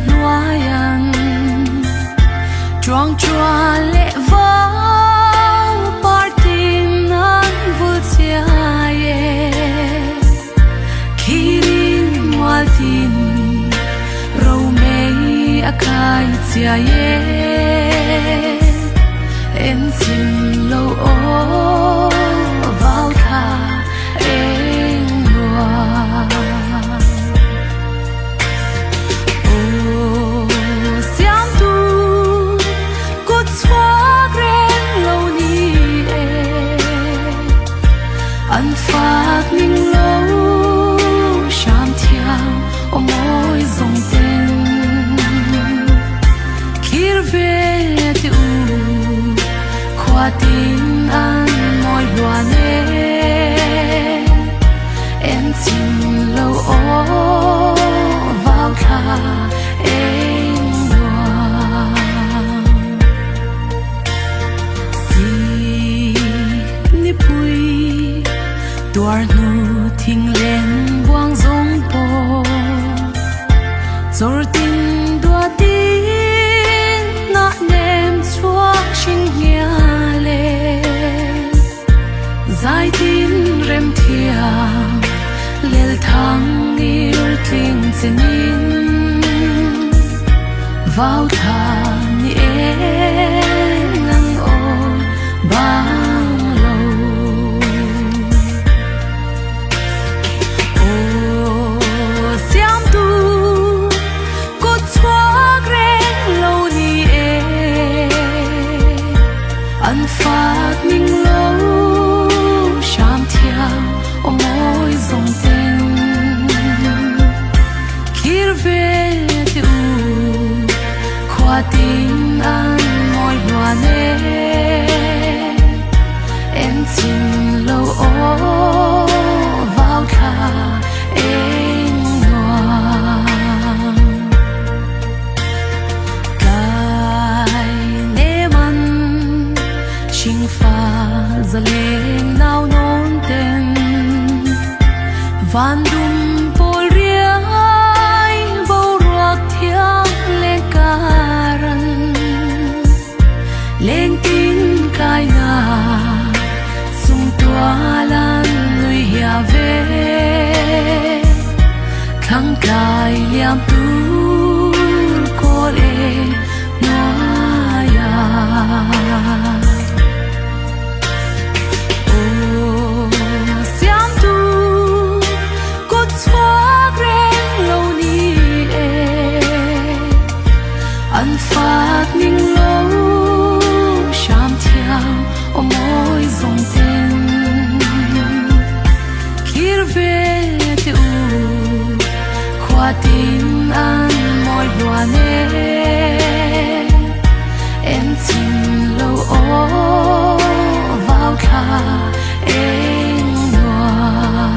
nuayan chuang chua lệ vào partin an vulcia ye kirin waltin râu mei akai chia ye en xin lâu ô vào tha en loa ô xiam tu cốt xóa gren lâu ni ăn phát ninh lâu sham thiang ô môi dòng tên kirve tu tin an môi loan em xin lâu ô vào tha em loan si ni pui tuar nu thing lên buang zong po zor tin dua tin na nem chua xin nghe zai tin rem thia lel thang ir tling zenin vào tha ni ngang oi bang lâu ô xiam tu cốt xóa gren lâu ni ăn phát ninh lâu ô môi dòng tên kirve tu khoa tin an môi loan em xin lâu ô vào tha em loan cài nê man chinh pha giờ lên nào non tên van dum pol riai bo ruak thiang le karan leng tin kai na sum tua lan nui hia ve khang kai liam tu ko le noa ya ăn phát ninh lâu sham thiang ô môi dòng tên kirve tu khoa tin an môi loan em xin lâu ô vào tha em loan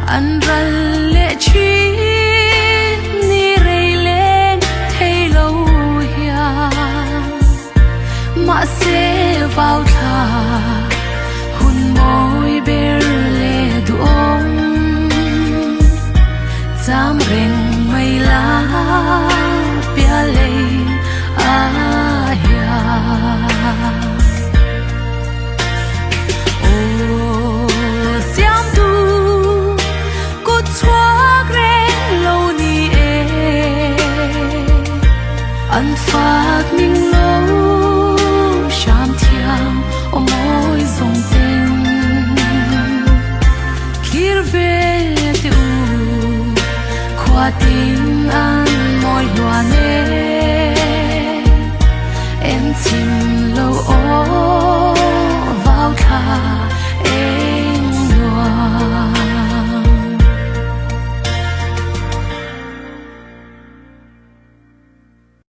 anh răn lệ chi ni rây lên thấy lâu ya mà sẽ vào tha hun môi ber lệ du ông dám rèn mây lá bia lệ ya xiam tu cốt xóa gren lâu ni ăn phát ninh lâu sham thiang ô môi dòng tên kirve tu khoa tin an